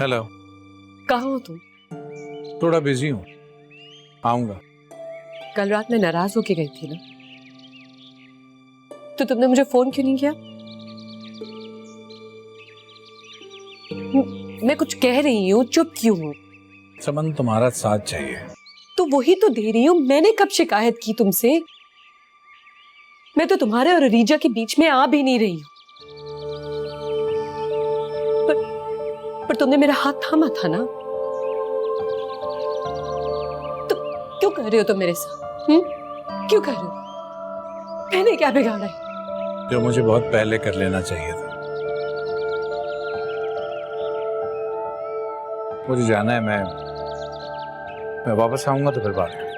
Hello. कहाँ हो तुम? थोड़ा बिजी हूँ, आऊंगा। कल रात मैं नाराज होके गई थी ना, तो तुमने मुझे फोन क्यों नहीं किया? मैं कुछ कह रही हूँ, चुप क्यों हो? समन, तुम्हारा साथ चाहिए। तो वही तो दे रही हूँ। मैंने कब शिकायत की तुमसे? मैं तो तुम्हारे और रीजा के बीच में आ भी नहीं रही हूँ। पर तुमने मेरा हाथ थामा था ना, तो क्यों कर रहे हो तुम मेरे साथ? क्यों कर रहे हो? मैंने क्या बिगाड़ा है? जो मुझे बहुत पहले कर लेना चाहिए था। मुझे जाना है, मैं वापस आऊंगा तो फिर बात करें।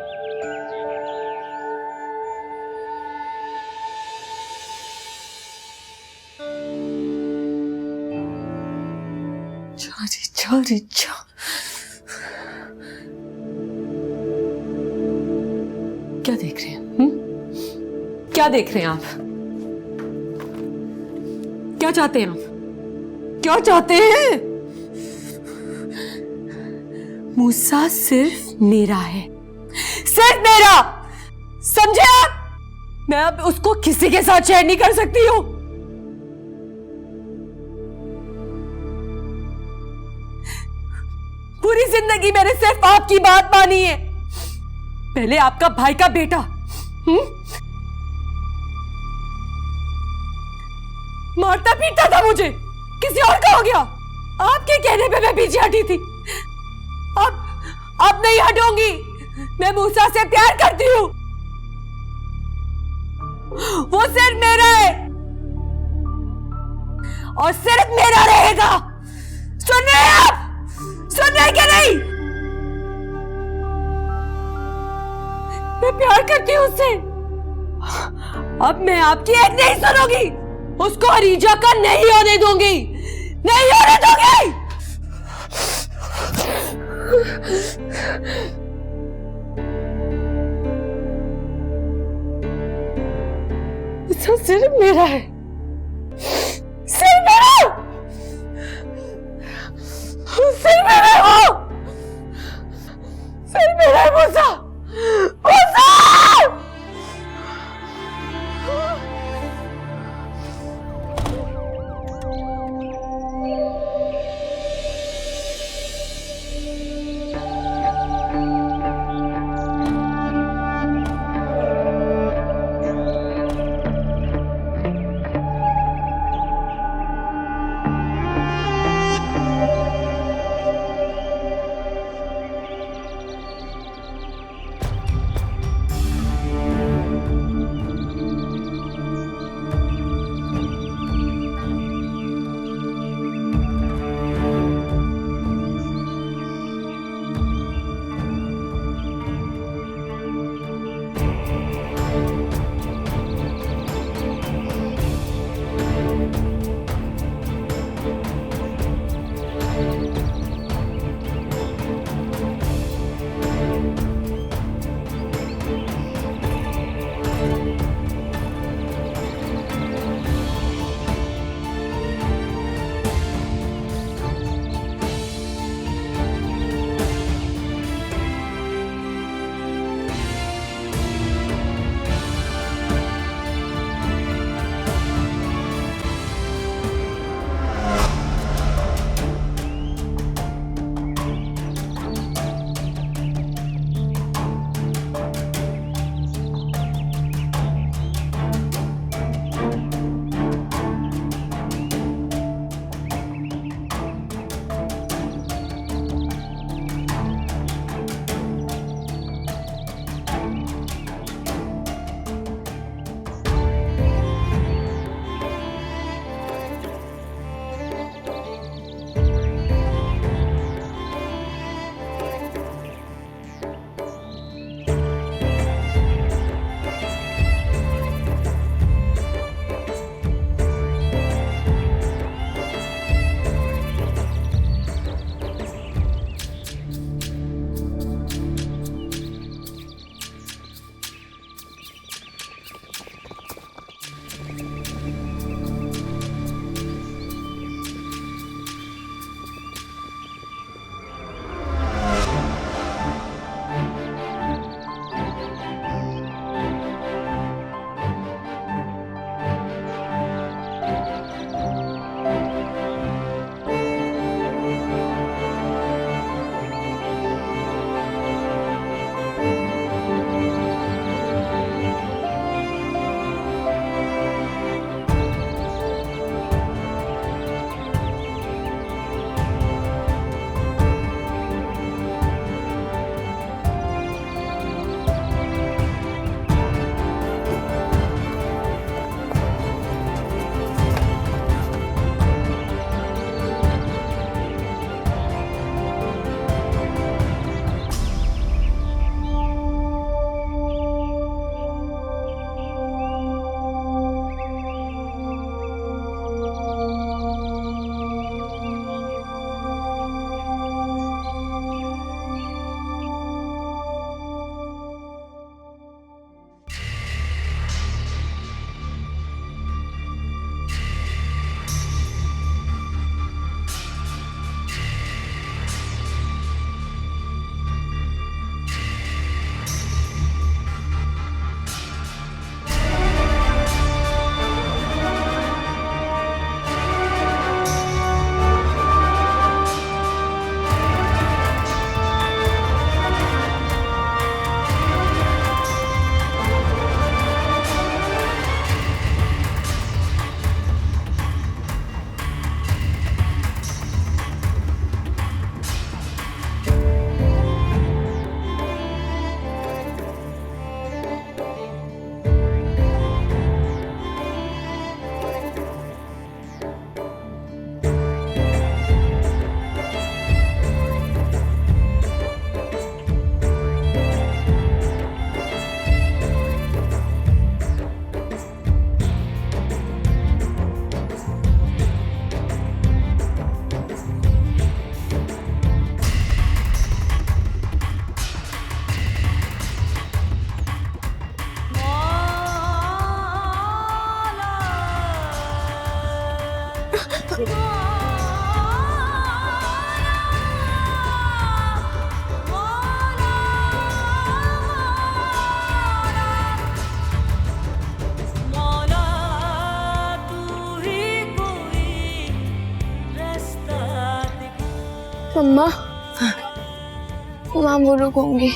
रीजा। क्या देख रहे हैं? क्या देख रहे हैं आप? क्या चाहते हैं आप? क्या चाहते हैं? मूसा सिर्फ मेरा है, सिर्फ मेरा। समझे आप? मैं अब उसको किसी के साथ शेयर नहीं कर सकती हूँ। पूरी जिंदगी मैंने सिर्फ आपकी बात मानी है। पहले आपका भाई का बेटा मारता पीटता था मुझे, किसी और का हो गया। आपके कहने पे मैं पीछे हटी थी। अब नहीं हटूंगी। मैं मूसा से प्यार करती हूँ, वो सिर्फ मेरा है और सिर्फ मेरा रहेगा। सुन रहे हैं आप? सुन रहे क्या नहीं? मैं प्यार करती हूँ उससे। अब मैं आपकी एक नहीं सुनूंगी। उसको रीजा का नहीं होने दूंगी, नहीं होने दूंगी। उसका सिर्फ मेरा है, सिर्फ मेरा, सिर्फ मेरा है वो, सिर्फ मेरा है मूसा, मूसा। मम्मा मां वो रुकूंगी।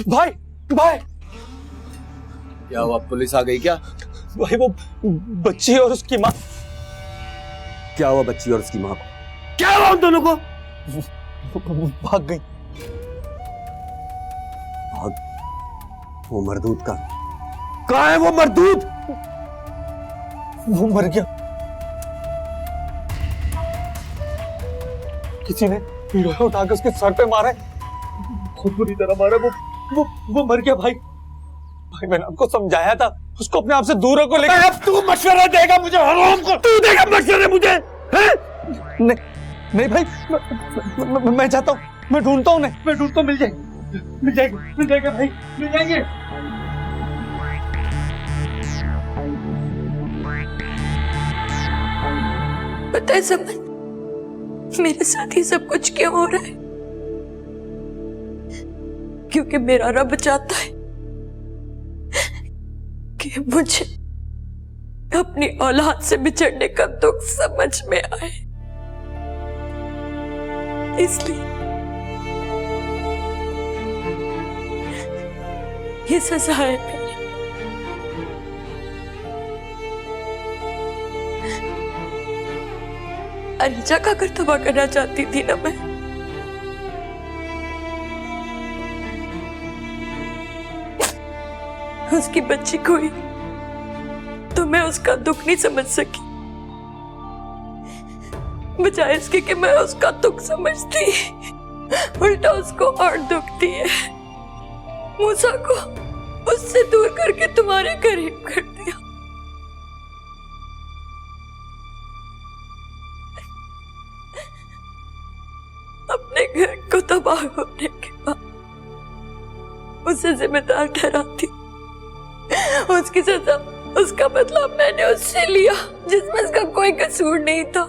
भाई भाई क्या हुआ, पुलिस आ गई क्या? भाई वो बच्ची और उसकी माँ। क्या हुआ बच्ची और उसकी माँ को? क्या हुआ उन दोनों को? भाग गई। भाग? वो मरदूद का कहाँ है? वो मरदूद वो मर गया। किसी ने लोहा उठाकर उसके सर पे मारा है, बहुत बुरी तरह मारा। वो मर गया भाई। भाई मैंने आपको समझाया था उसको अपने आप से दूर रखो, लेकिन अब तू मशवरा देगा मुझे? हराम को तू देगा मशवरे मुझे? नहीं नहीं भाई, मैं चाहता हूँ, मैं ढूंढता हूँ, मैं ढूंढता हूँ, मिल जाएगा भाई, मिल जाएंगे। पता है समन, मेरे साथ ही सब कुछ क्यों हो रहा है? क्योंकि मेरा रब चाहता है कि मुझे अपनी औलाद से बिछड़ने का दुख समझ में आए, इसलिए ये सजा है मेरी। अरीजा का घर तबाह करना चाहती थी ना मैं, उसकी बच्ची कोई तो मैं उसका दुख नहीं समझ सकी, बजाय इसके कि मैं उसका दुख समझती उल्टा उसको और दुख दिए। मूसा को उससे दूर करके तुम्हारे करीब कर दिया। अपने घर को तबाह होने के बाद उसे जिम्मेदार ठहराती, उसकी सजा, उसका बदला मैंने उससे लिया जिसमें उसका कोई कसूर नहीं था।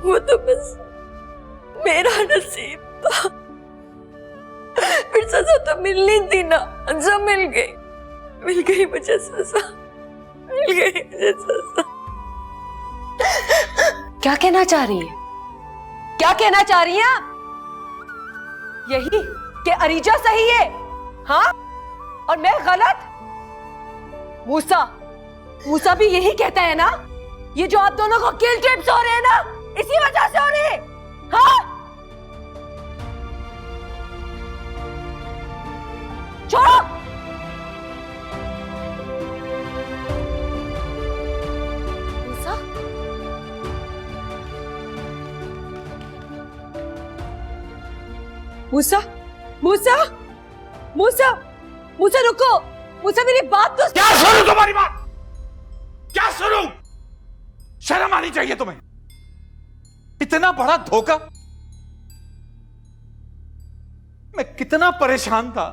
वो तो बस मेरा नसीब था। फिर सजा तो मिलनी थी ना, जो मिल गई मुझे सजा, मिल गई मुझे सजा। क्या कहना चाह रही है? क्या कहना चाह रही हैं आप? यही कि अरीजा सही है, हाँ, और मैं गलत? मूसा भी यही कहता है ना? ये जो आप दोनों को किल टिप्स हो रहे हैं ना, इसी वजह से हो रहे हैं, हाँ? छोड़ो। मूसा रुको। मूसा मेरी बात तो क्या सुनूं तुम्हारी बात? क्या सुनूं? शर्म आनी चाहिए तुम्हें। इतना बड़ा धोखा। मैं कितना परेशान था,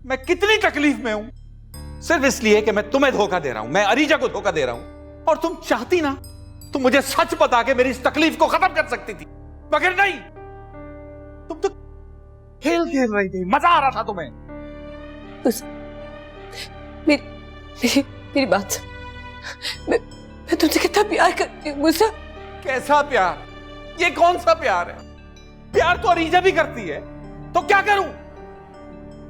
मैं कितनी तकलीफ में हूं, सिर्फ इसलिए कि मैं तुम्हें धोखा दे रहा हूं, मैं अरीजा को धोखा दे रहा हूं। और तुम चाहती ना, तुम मुझे सच बता के मेरी इस तकलीफ को खत्म कर सकती थी, मगर नहीं, तुम तो खेल खेल रही थी, मजा आ रहा था तुम्हें। मेरी बात, मैं तुमसे कितना प्यार करती हूँ मूसा। कैसा प्यार? ये कौन सा प्यार है? प्यार तो अरीजा भी करती है, तो क्या करूं?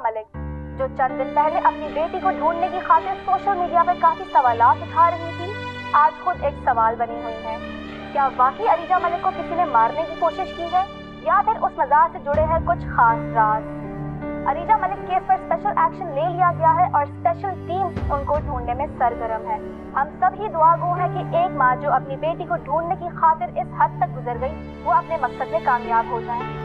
मलिक, जो चंद दिन पहले अपनी बेटी को ढूंढने की खातिर सोशल मीडिया पर काफी सवालात उठा रही थी, आज खुद एक सवाल बनी हुई है। क्या वाकई अरीजा मलिक को किसी ने मारने की कोशिश की है या फिर उस मज़ार से जुड़े हैं कुछ खास राज? अरीजा मलिक केस पर स्पेशल एक्शन ले लिया गया है और स्पेशल टीम उनको ढूंढने में सरगर्म है। हम सब ही दुआगो हैं कि एक माँ जो अपनी बेटी को ढूंढने की खातिर इस हद तक गुजर गई, वो अपने मकसद में कामयाब हो जाए।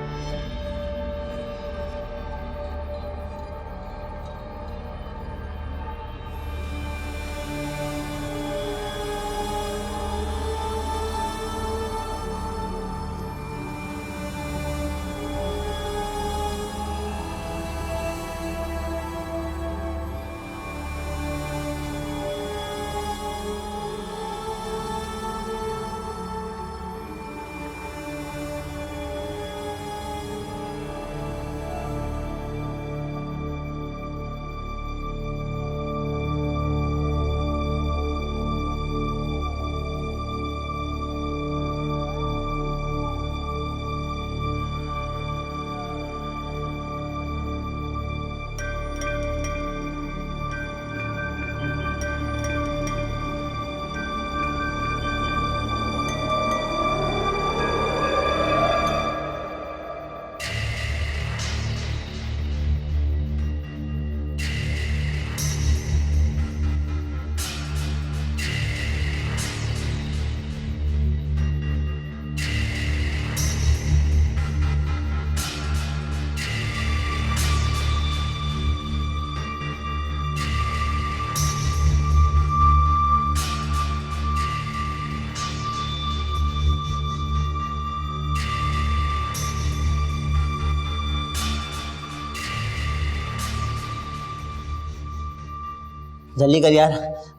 जल्दी कर यार,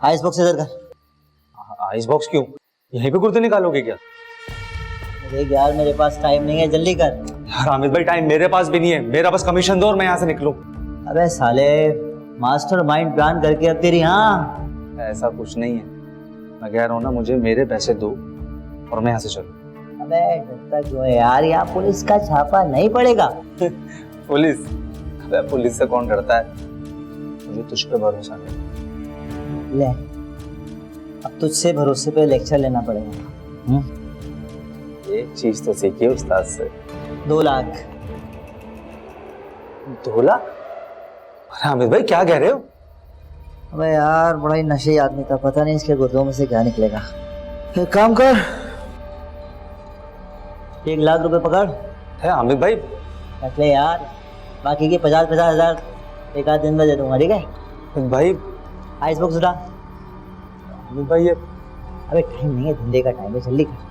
आइस बॉक्स इधर कर। आइस बॉक्स क्यों? यहीं पे कुर्ते निकालोगे क्या? अरे यार मेरे पास टाइम नहीं है, जल्दी कर। यार हामिद भाई, टाइम मेरे पास भी नहीं है, मेरा बस कमीशन दो और मैं यहाँ से निकलूं। अबे साले, मास्टर माइंड प्लान करके अब तेरी हाँ। ऐसा कुछ नहीं है, मैं कह रहा हूँ ना, मुझे मेरे पैसे दो और मैं यहाँ से चलूं। अबे डरता क्यों है यार, यहाँ पुलिस का छापा नहीं पड़ेगा। पुलिस? अबे पुलिस से कौन डरता है? मुझे तुझ पे भरोसा नहीं। ले, अब तुझसे भरोसे पे लेक्चर लेना पड़ेगा। एक चीज तो सीखिए उस्ताद से। 2 लाख। 2 लाख? अरे हामिद भाई क्या कह रहे हो? अबे यार बड़ा ही नशे आदमी था, पता नहीं इसके गुर्दों में से क्या निकलेगा। एक काम कर, 1 लाख रुपए पकड़। है हामिद भाई? रख ले यार, बाकी के 50-50 हजार एक आध दिन में दे दूंगा, ठीक है? भाई आइस बॉक्स उठा। हामिद भाई ये अबे टाइम नहीं है, धंधे का टाइम है, जल्दी कर।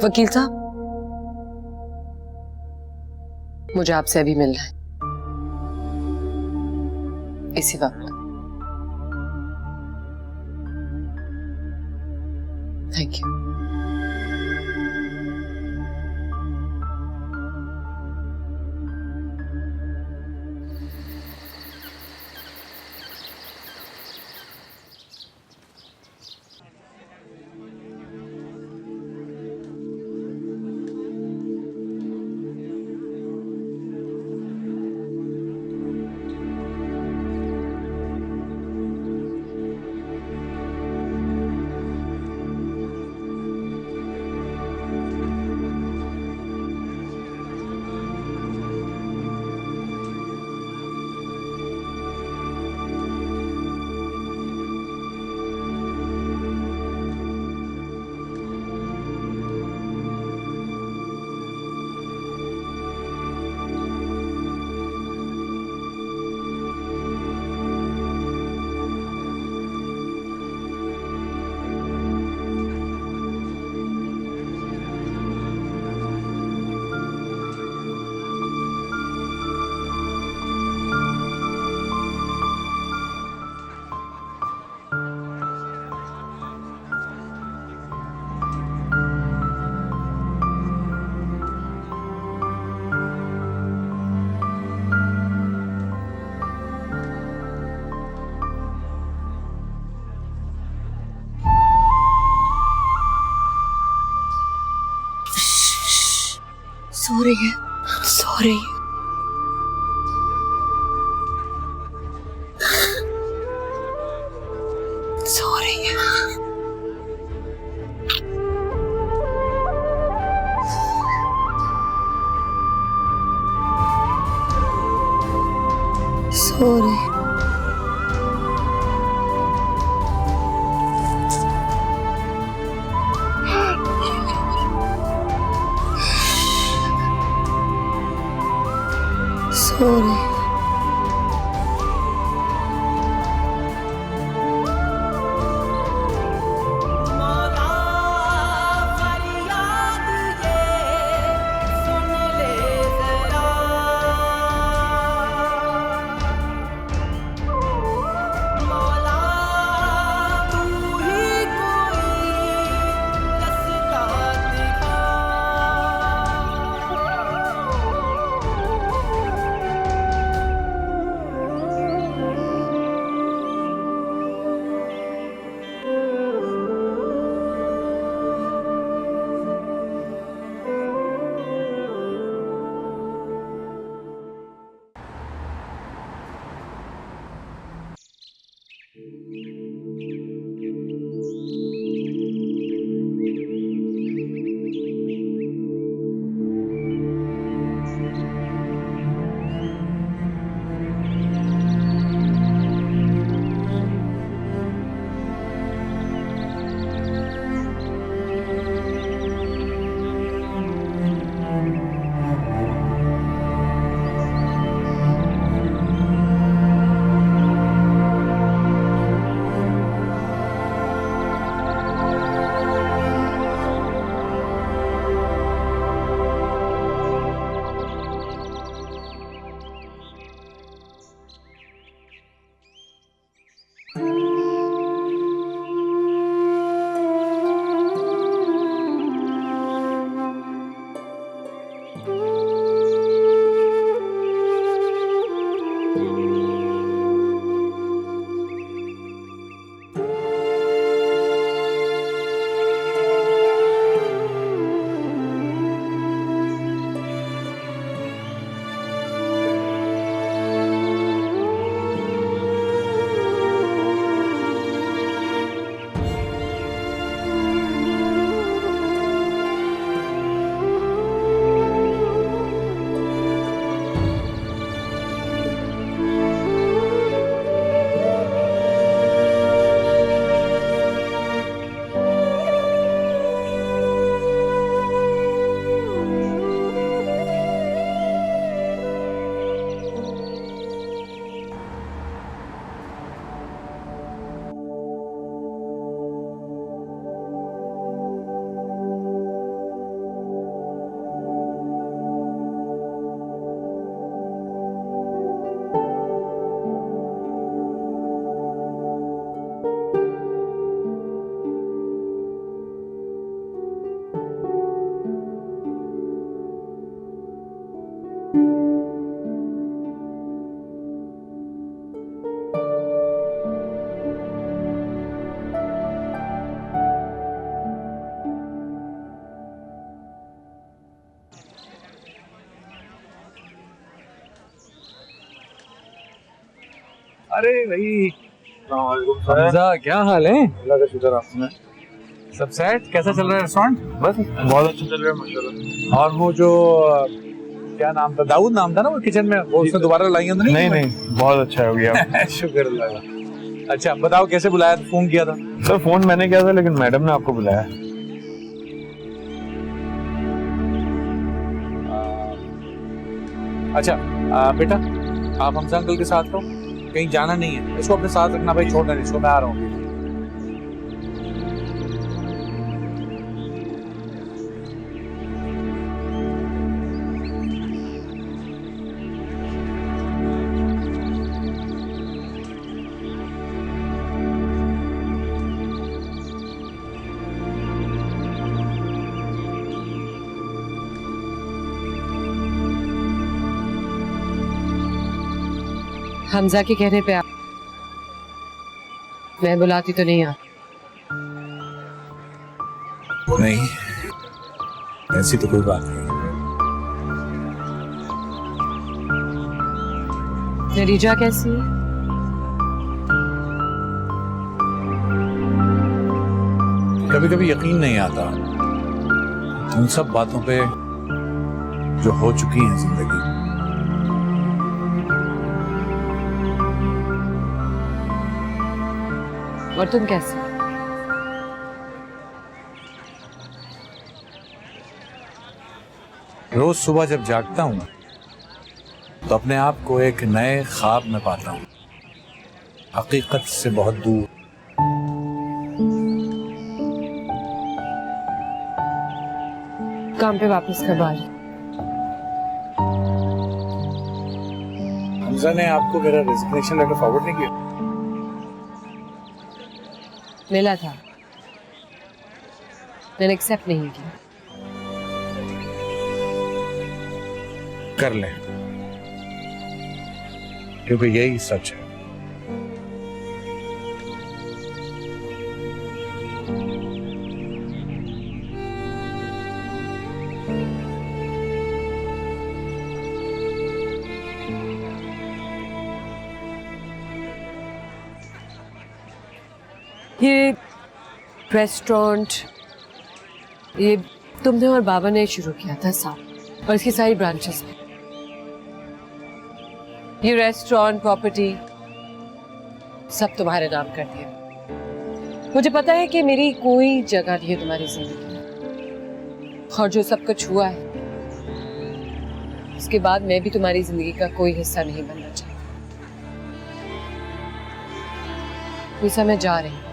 वकील साहब, मुझे आपसे अभी मिलना है, इसी वक्त। Thank you. सो रही है, सो रही है। सो रही है। सो रही है। सो रही है। अरे भाई हमजा, क्या हाल है? अल्लाह का शुक्र। आपने सब सेट? कैसा चल रहा है रेस्टोरेंट? बस बहुत अच्छा चल रहा है माशाल्लाह। और वो जो क्या नाम था, दाऊद नाम था ना वो किचन में, वो उसने दोबारा लाई तो नहीं? नहीं बहुत अच्छा हो गया। शुक्र अल्लाह का। अच्छा बताओ कैसे बुलाया था? फोन किया था? सर फोन मैंने किया था लेकिन मैडम ने आपको बुलाया। अच्छा बेटा आप हमजा अंकल के साथ रहो, कहीं जाना नहीं है। इसको अपने साथ रखना भाई, छोड़ना नहीं इसको। मैं आ रहा हूँ। हमजा के कहने पे आप, मैं बुलाती तो नहीं नहीं ऐसी तो कोई बात नहीं। नरीजा कैसी है? कभी कभी यकीन नहीं आता उन सब बातों पे जो हो चुकी हैं जिंदगी। और तुम कैसे? रोज सुबह जब जागता हूं तो अपने आप को एक नए ख्वाब में पाता हूं, हकीकत से बहुत दूर। काम पे वापस कब आ रही? हमजा ने आपको मेरा रेजिग्नेशन लेटर फॉरवर्ड नहीं किया? मिला था, मैंने एक्सेप्ट नहीं किया। कर लें, क्योंकि यही सच है। ये रेस्टोरेंट, ये तुमने और बाबा ने शुरू किया था साथ, और इसकी सारी ब्रांचेस में। ये रेस्टोरेंट, प्रॉपर्टी सब तुम्हारे नाम कर दिया। मुझे पता है कि मेरी कोई जगह नहीं है तुम्हारी जिंदगी में, और जो सब कुछ हुआ है उसके बाद मैं भी तुम्हारी जिंदगी का कोई हिस्सा नहीं बनना चाहती। मीसा, मैं जा रही हूँ।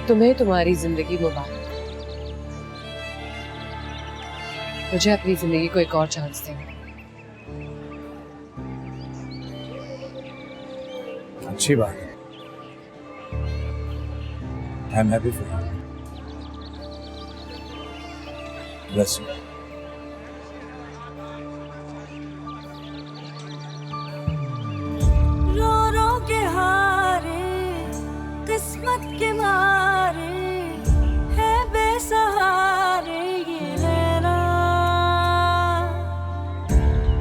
तुम्हें तुम्हारी जिंदगी मुबारक। मुझे अपनी जिंदगी को एक और चांस देंगे। अच्छी बात है। I am happy for you. Bless you. रो रो के हारे किस्मत के मारे है बेसहारे ये लेना,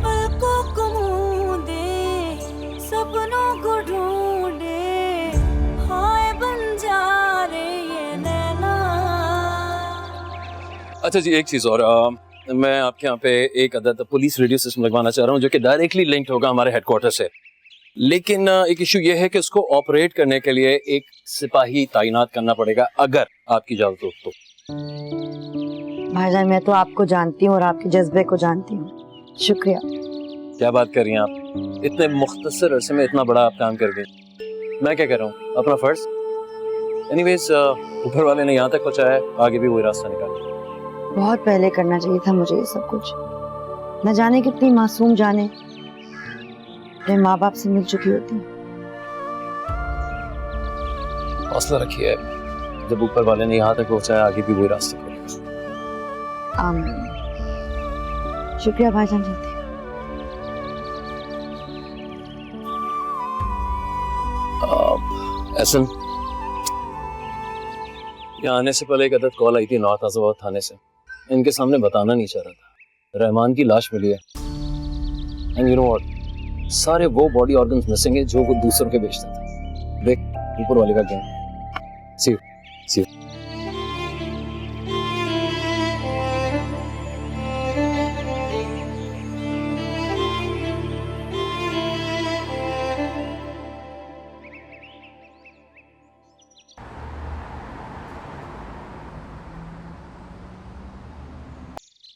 पलकों को मूंदे सपनों को ढूंढे हाय बन जा रे ये नैना। अच्छा जी, एक चीज और, मैं आपके यहाँ पे एक अदद पुलिस रेडियो सिस्टम लगवाना चाह रहा हूँ जो कि डायरेक्टली लिंक्ड होगा हमारे हेडक्वार्टर से। लेकिन एक इशू ये है कि उसको ऑपरेट करने के लिए एक सिपाही तैनात करना पड़ेगा, अगर आपकी इजाजत हो तो। भाईजान, मैं तो आपको जानती हूँ और आपके जज्बे को जानती हूँ। शुक्रिया। क्या बात कर रही हैं आप, इतने मुख्तसर अरसे में इतना बड़ा आप काम कर गए। मैं क्या कर रहा हूँ, अपना फर्ज। एनीवेज, ऊपर वाले ने यहाँ तक पहुँचाया है, आगे भी वही रास्ता निकाले। बहुत पहले करना चाहिए था मुझे ये सब कुछ। न जाने कितनी मासूम जाने अपने माँ बाप से मिल चुकी होती। हौसला रखिए, जब ऊपर वाले ने यहाँ तक पहुँचाया, आगे भी वही रास्ता निकाले। शुक्रिया भाईजान। चलते एहसन, यहाँ आने से पहले एक अदद कॉल आई थी नॉर्थ आज़ाबाद थाने से। इनके सामने बताना नहीं चाह रहा था। रहमान की लाश मिली है, एंड यू नो व्हाट, सारे वो बॉडी ऑर्गन्स मिसिंग है जो वो दूसरों के बेचता था। देख, ऊपर वाले का गेम। C you.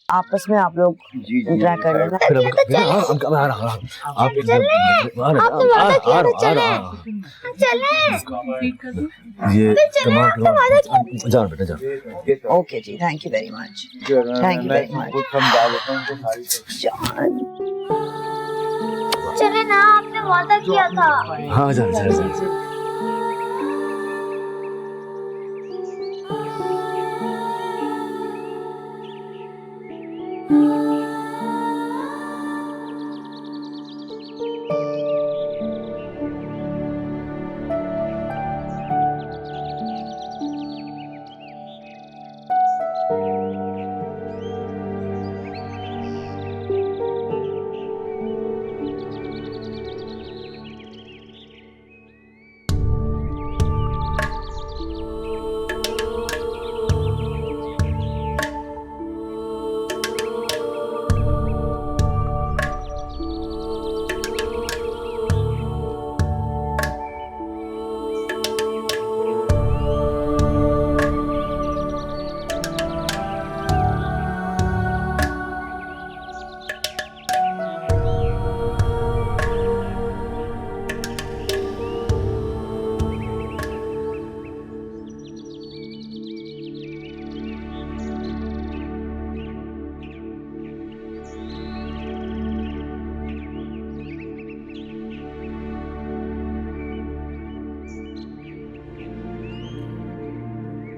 आपस में आप लोग इंटरेक्ट कर लेना। ये जाओ बेटा जाओ। ओके जी, thank you very much. Thank you very much. चले ना, आपने वादा किया था। हाँ जा।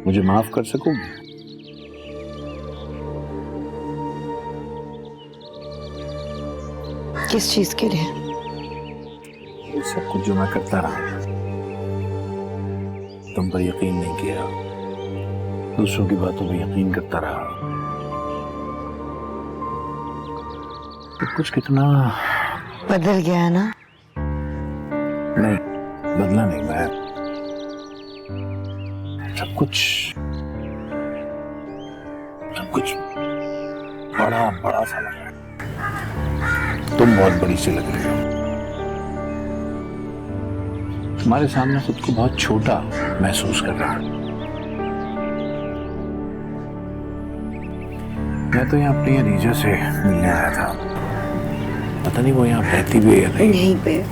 मुझे माफ कर सकोगे? किस चीज के लिए? ये सब कुछ जो मैं करता रहा, तुम पर यकीन नहीं किया, दूसरों की बातों पर यकीन करता रहा, तो कुछ कितना बदल गया है ना? नहीं, बदला नहीं मैं, सब कुछ बड़ा बड़ा सा लग रहा है। तुम बहुत बड़ी सी लग रही हो, तुम्हारे सामने खुद को बहुत छोटा महसूस कर रहा हूं। मैं तो यहाँ अपनी रीजा से मिलने आया था, पता नहीं वो यहाँ रहती भी है या नहीं। यहीं पे।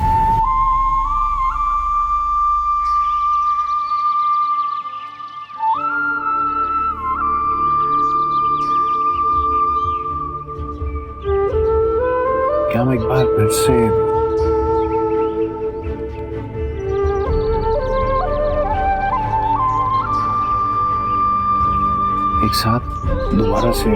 क्या हम एक बार फिर से एक साथ दोबारा से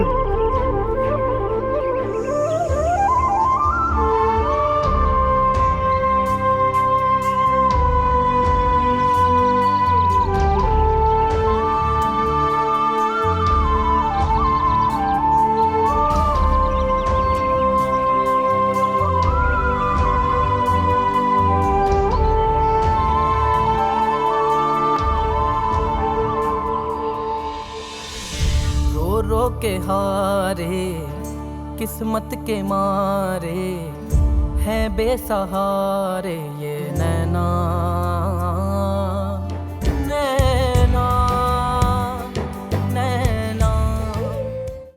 रो के हारे किस्मत के मारे हैं बेसहारे ये नैना